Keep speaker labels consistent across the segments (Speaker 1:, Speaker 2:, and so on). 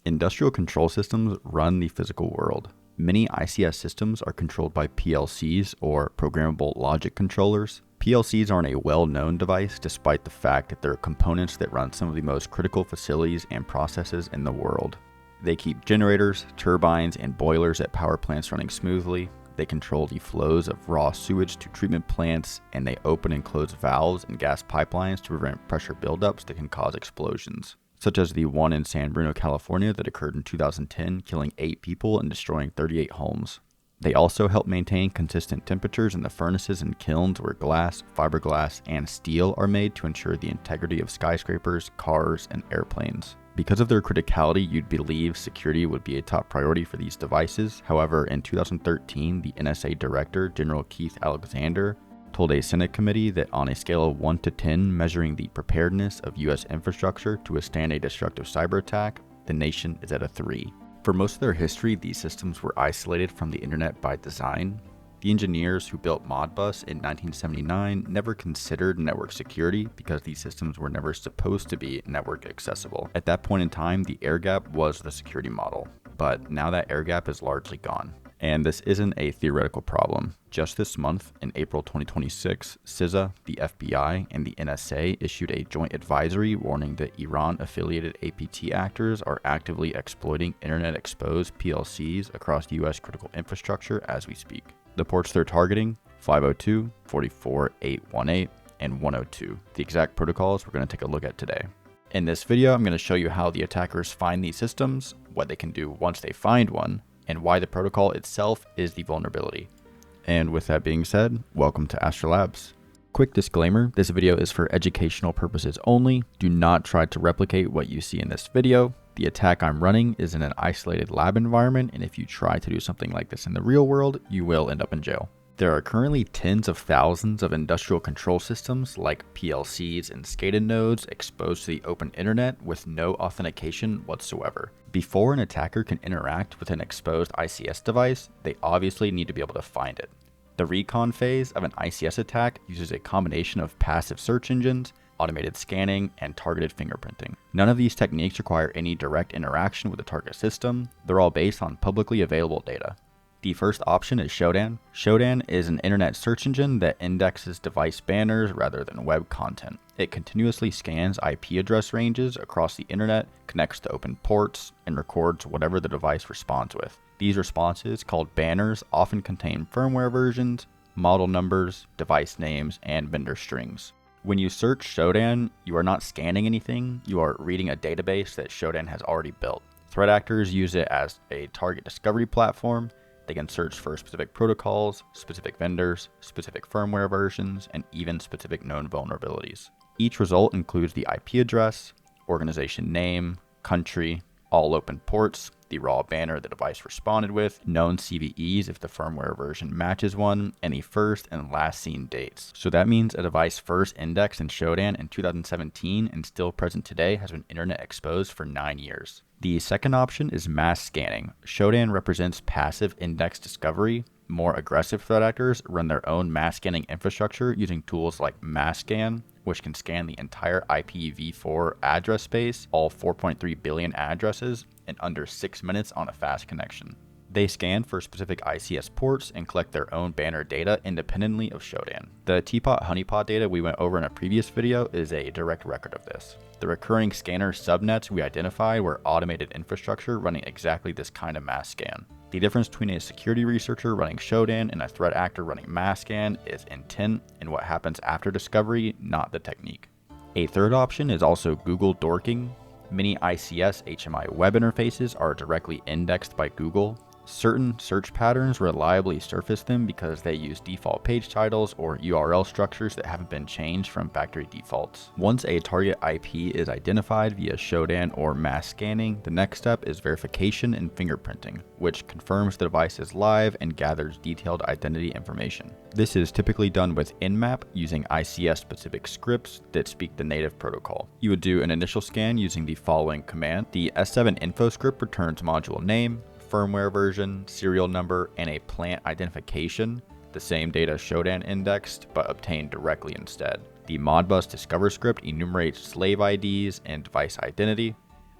Speaker 1: Industrial control systems run the physical world. Many ICS systems are controlled by PLCs, or programmable logic controllers. PLCs aren't a well-known device despite the fact that they're components that run some of the most critical facilities and processes in the world. They keep generators, turbines, and boilers at power plants running smoothly. They control the flows of raw sewage to treatment plants, and they open and close valves and gas pipelines to prevent pressure buildups that can cause explosions, such as the one in San Bruno, California that occurred in 2010, killing 8 people and destroying 38 homes. They also help maintain consistent temperatures in the furnaces and kilns where glass, fiberglass, and steel are made to ensure the integrity of skyscrapers, cars, and airplanes. Because of their criticality, you'd believe security would be a top priority for these devices. However, in 2013, the NSA Director, General Keith Alexander, told a Senate committee that on a scale of 1 to 10, measuring the preparedness of U.S. infrastructure to withstand a destructive cyber attack, the nation is at a 3. For most of their history, these systems were isolated from the internet by design. The engineers who built Modbus in 1979 never considered network security because these systems were never supposed to be network accessible. At that point in time, the air gap was the security model, but now that air gap is largely gone. And this isn't a theoretical problem. Just this month, in April 2026, CISA, the FBI, and the NSA issued a joint advisory warning that Iran-affiliated APT actors are actively exploiting internet-exposed PLCs across U.S. critical infrastructure as we speak. The ports they're targeting, 502, 44818, and 102. The exact protocols we're going to take a look at today. In this video, I'm going to show you how the attackers find these systems, what they can do once they find one, and why the protocol itself is the vulnerability. And with that being said, welcome to Astrolabs. Quick disclaimer, this video is for educational purposes only. Do not try to replicate what you see in this video. The attack I'm running is in an isolated lab environment, and if you try to do something like this in the real world, you will end up in jail. There are currently tens of thousands of industrial control systems like PLCs and SCADA nodes exposed to the open internet with no authentication whatsoever. Before an attacker can interact with an exposed ICS device, they obviously need to be able to find it. The recon phase of an ICS attack uses a combination of passive search engines, automated scanning, and targeted fingerprinting. None of these techniques require any direct interaction with the target system. They're all based on publicly available data. The first option is Shodan. Shodan is an internet search engine that indexes device banners rather than web content. It continuously scans IP address ranges across the internet, connects to open ports, and records whatever the device responds with. These responses, called banners, often contain firmware versions, model numbers, device names, and vendor strings. When you search Shodan, you are not scanning anything, you are reading a database that Shodan has already built. Threat actors use it as a target discovery platform. They can search for specific protocols, specific vendors, specific firmware versions, and even specific known vulnerabilities. Each result includes the IP address, organization name, country, all open ports, the raw banner the device responded with, known CVEs if the firmware version matches one, and the first and last seen dates. So that means a device first indexed in Shodan in 2017 and still present today has been internet exposed for 9 years. The second option is mass scanning. Shodan represents passive index discovery. More aggressive threat actors run their own mass scanning infrastructure using tools like MassScan, which can scan the entire IPv4 address space, all 4.3 billion addresses, in under 6 minutes on a fast connection. They scan for specific ICS ports and collect their own banner data independently of Shodan. The teapot honeypot data we went over in a previous video is a direct record of this. The recurring scanner subnets we identified were automated infrastructure running exactly this kind of mass scan. The difference between a security researcher running Shodan and a threat actor running MassScan is intent and what happens after discovery, not the technique. A third option is also Google dorking. Many ICS HMI web interfaces are directly indexed by Google. Certain search patterns reliably surface them because they use default page titles or URL structures that haven't been changed from factory defaults. Once a target IP is identified via Shodan or mass scanning, the next step is verification and fingerprinting, which confirms the device is live and gathers detailed identity information. This is typically done with Nmap using ICS-specific scripts that speak the native protocol. You would do an initial scan using the following command. The S7 info script returns module name, firmware version, serial number, and a plant identification, the same data Shodan indexed, but obtained directly instead. The Modbus discover script enumerates slave IDs and device identity.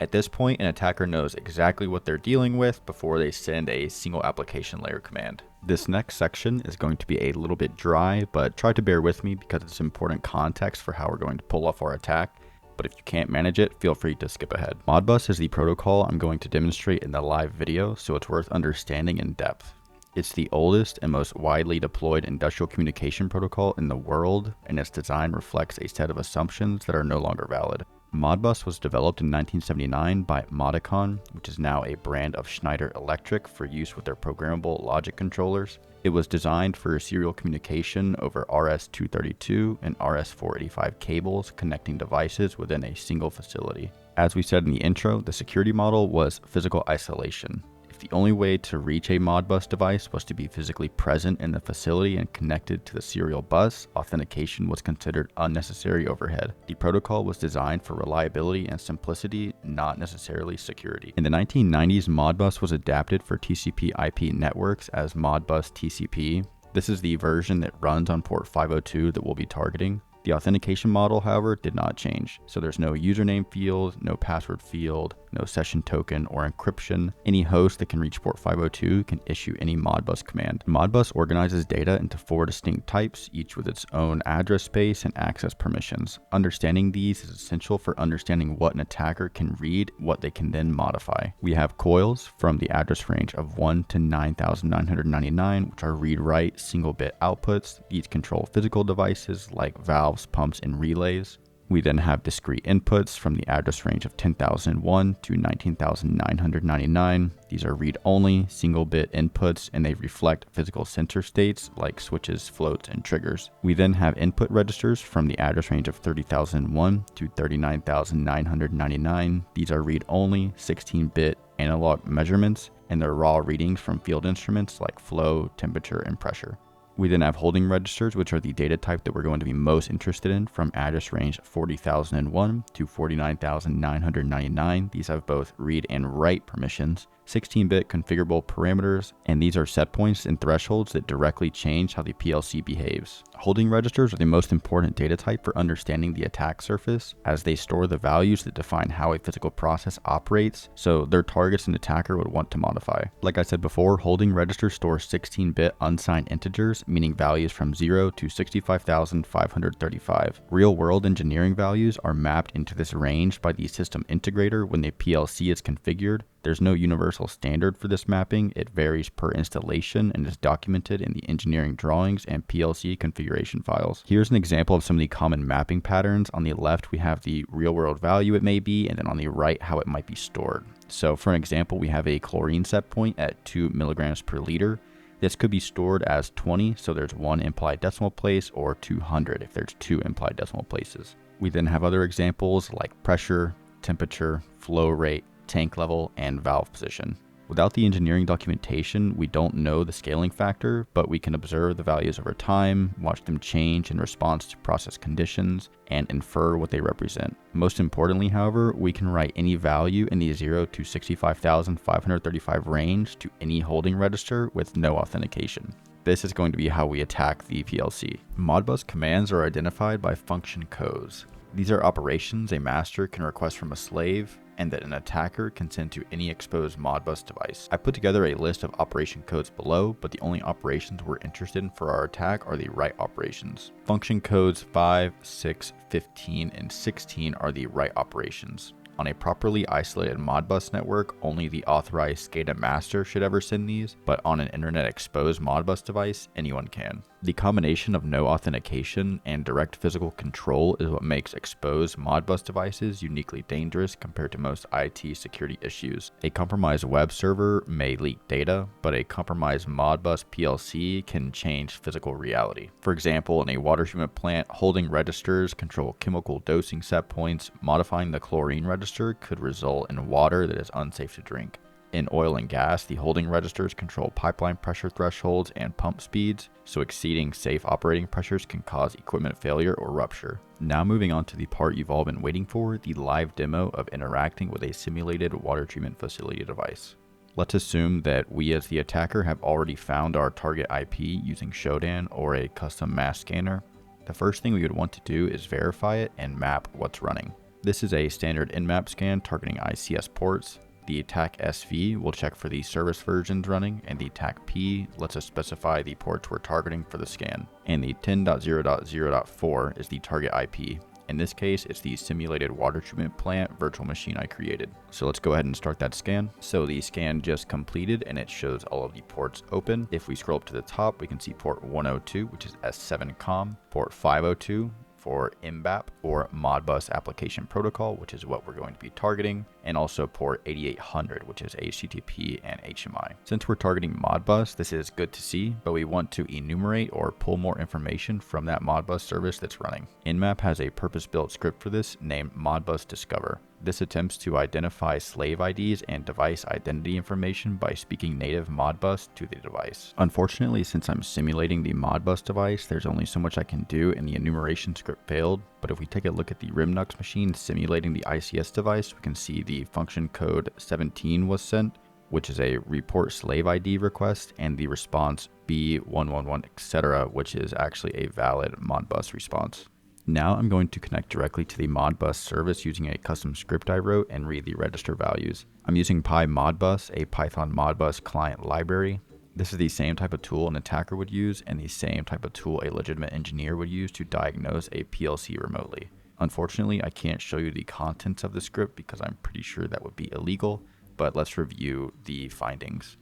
Speaker 1: At this point, an attacker knows exactly what they're dealing with before they send a single application layer command. This next section is going to be a little bit dry, but try to bear with me because it's important context for how we're going to pull off our attack. But if you can't manage it, feel free to skip ahead. Modbus is the protocol I'm going to demonstrate in the live video, so it's worth understanding in depth. It's the oldest and most widely deployed industrial communication protocol in the world, and its design reflects a set of assumptions that are no longer valid. Modbus was developed in 1979 by Modicon, which is now a brand of Schneider Electric for use with their programmable logic controllers. It was designed for serial communication over RS-232 and RS-485 cables connecting devices within a single facility. As we said in the intro, the security model was physical isolation. The only way to reach a Modbus device was to be physically present in the facility and connected to the serial bus. Authentication was considered unnecessary overhead. The protocol was designed for reliability and simplicity, not necessarily security. In the 1990s, Modbus was adapted for TCP/IP networks as Modbus TCP. This is the version that runs on port 502 that we'll be targeting. The authentication model, however, did not change. So there's no username field, no password field, no session token or encryption. Any host that can reach port 502 can issue any Modbus command. Modbus organizes data into 4 distinct types, each with its own address space and access permissions. Understanding these is essential for understanding what an attacker can read, what they can then modify. We have coils from the address range of 1 to 9,999, which are read-write single-bit outputs. These control physical devices like valves, pumps, and relays. We then have discrete inputs from the address range of 10,001 to 19,999. These are read-only, single-bit inputs, and they reflect physical sensor states like switches, floats, and triggers. We then have input registers from the address range of 30,001 to 39,999. These are read-only, 16-bit analog measurements, and they're raw readings from field instruments like flow, temperature, and pressure. We then have holding registers, which are the data type that we're going to be most interested in, from address range 40,001 to 49,999. These have both read and write permissions, 16-bit configurable parameters, and these are set points and thresholds that directly change how the PLC behaves. Holding registers are the most important data type for understanding the attack surface, as they store the values that define how a physical process operates, so their targets an attacker would want to modify. Like I said before, holding registers store 16-bit unsigned integers, meaning values from 0 to 65,535. Real-world engineering values are mapped into this range by the system integrator when the PLC is configured. There's no universal standard for this mapping. It varies per installation and is documented in the engineering drawings and PLC configuration files. Here's an example of some of the common mapping patterns. On the left, we have the real-world value it may be, and then on the right, how it might be stored. So for an example, we have a chlorine set point at 2 milligrams per liter. This could be stored as 20, so there's 1 implied decimal place, or 200 if there's 2 implied decimal places. We then have other examples like pressure, temperature, flow rate, tank level, and valve position. Without the engineering documentation, we don't know the scaling factor, but we can observe the values over time, watch them change in response to process conditions, and infer what they represent. Most importantly, however, we can write any value in the 0 to 65,535 range to any holding register with no authentication. This is going to be how we attack the PLC. Modbus commands are identified by function codes. These are operations a master can request from a slave, and that an attacker can send to any exposed Modbus device. I put together a list of operation codes below, but the only operations we're interested in for our attack are the write operations. Function codes 5, 6, 15, and 16 are the write operations. On a properly isolated Modbus network, only the authorized SCADA master should ever send these, but on an internet exposed Modbus device, anyone can. The combination of no authentication and direct physical control is what makes exposed Modbus devices uniquely dangerous compared to most IT security issues. A compromised web server may leak data, but a compromised Modbus PLC can change physical reality. For example, in a water treatment plant, holding registers control chemical dosing set points. Modifying the chlorine register could result in water that is unsafe to drink. In oil and gas, the holding registers control pipeline pressure thresholds and pump speeds, so exceeding safe operating pressures can cause equipment failure or rupture. Now moving on to the part you've all been waiting for, the live demo of interacting with a simulated water treatment facility device. Let's assume that we as the attacker have already found our target IP using Shodan or a custom mask scanner. The first thing we would want to do is verify it and map what's running. This is a standard Nmap scan targeting ICS ports. The attack SV will check for the service versions running, and the attack P lets us specify the ports we're targeting for the scan. And the 10.0.0.4 is the target IP. In this case, it's the simulated water treatment plant virtual machine I created. So let's go ahead and start that scan. So the scan just completed and it shows all of the ports open. If we scroll up to the top, we can see port 102, which is S7COM, port 502, for Nmap or Modbus application protocol, which is what we're going to be targeting, and also port 8800, which is HTTP and HMI. Since we're targeting Modbus, this is good to see, but we want to enumerate or pull more information from that Modbus service that's running. Nmap has a purpose-built script for this named Modbus Discover. This attempts to identify slave IDs and device identity information by speaking native Modbus to the device. Unfortunately, since I'm simulating the Modbus device, there's only so much I can do and the enumeration script failed. But if we take a look at the Rimnux machine simulating the ICS device, we can see the function code 17 was sent, which is a report slave ID request, and the response B111, etc., which is actually a valid Modbus response. Now I'm going to connect directly to the Modbus service using a custom script I wrote and read the register values. I'm using PyModbus, a Python Modbus client library. This is the same type of tool an attacker would use and the same type of tool a legitimate engineer would use to diagnose a PLC remotely. Unfortunately, I can't show you the contents of the script because I'm pretty sure that would be illegal, but let's review the findings.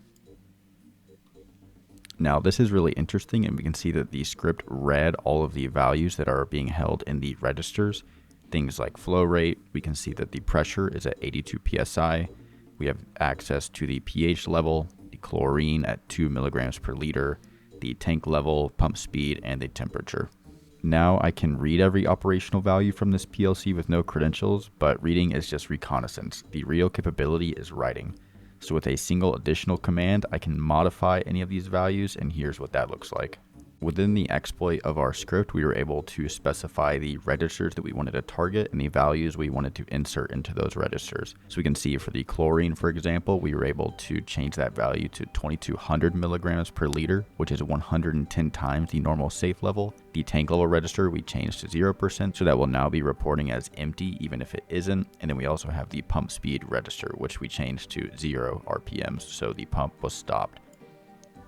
Speaker 1: Now this is really interesting, and we can see that the script read all of the values that are being held in the registers. Things like flow rate, we can see that the pressure is at 82 psi. We have access to the pH level, the chlorine at 2 milligrams per liter, the tank level, pump speed, and the temperature. Now I can read every operational value from this PLC with no credentials, but reading is just reconnaissance. The real capability is writing. So with a single additional command, I can modify any of these values, and here's what that looks like. Within the exploit of our script, we were able to specify the registers that we wanted to target and the values we wanted to insert into those registers. So we can see for the chlorine, for example, we were able to change that value to 2200 milligrams per liter, which is 110 times the normal safe level. The tank level register we changed to 0%, so that will now be reporting as empty even if it isn't. And then we also have the pump speed register, which we changed to 0 RPMs, so the pump was stopped.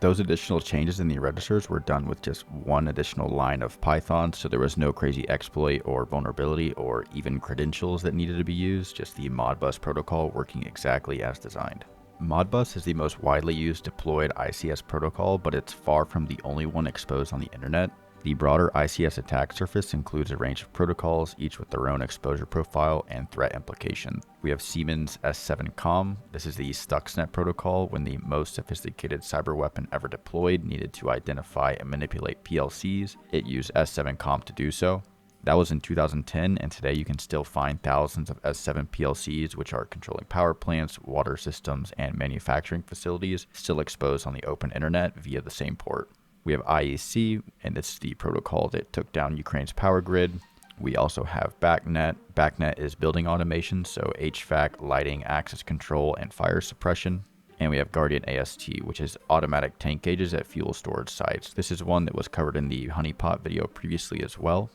Speaker 1: Those additional changes in the registers were done with just one additional line of Python, so there was no crazy exploit or vulnerability or even credentials that needed to be used, just the Modbus protocol working exactly as designed. Modbus is the most widely used deployed ICS protocol, but it's far from the only one exposed on the internet. The broader ICS attack surface includes a range of protocols, each with their own exposure profile and threat implication. We have Siemens S7COM. This is the Stuxnet protocol when the most sophisticated cyber weapon ever deployed needed to identify and manipulate PLCs. It used S7COM to do so. That was in 2010, and today you can still find thousands of S7 PLCs, which are controlling power plants, water systems, and manufacturing facilities, still exposed on the open internet via the same port. We have IEC, and it's the protocol that took down Ukraine's power grid. We also have BACnet. BACnet is building automation, so HVAC, lighting, access control, and fire suppression. And we have Guardian AST, which is automatic tank gauges at fuel storage sites. This is one that was covered in the honeypot video previously as well.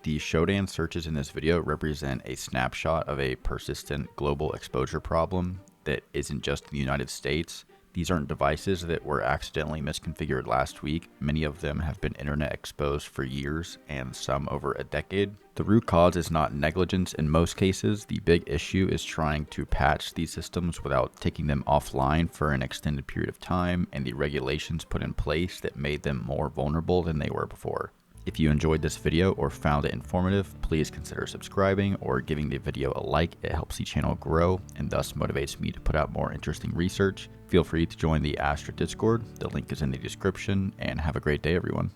Speaker 1: The Shodan searches in this video represent a snapshot of a persistent global exposure problem that isn't just in the United States. These aren't devices that were accidentally misconfigured last week. Many of them have been internet exposed for years and some over a decade. The root cause is not negligence in most cases. The big issue is trying to patch these systems without taking them offline for an extended period of time and the regulations put in place that made them more vulnerable than they were before. If you enjoyed this video or found it informative, please consider subscribing or giving the video a like. It helps the channel grow and thus motivates me to put out more interesting research. Feel free to join the Astra Discord. The link is in the description, and have a great day, everyone.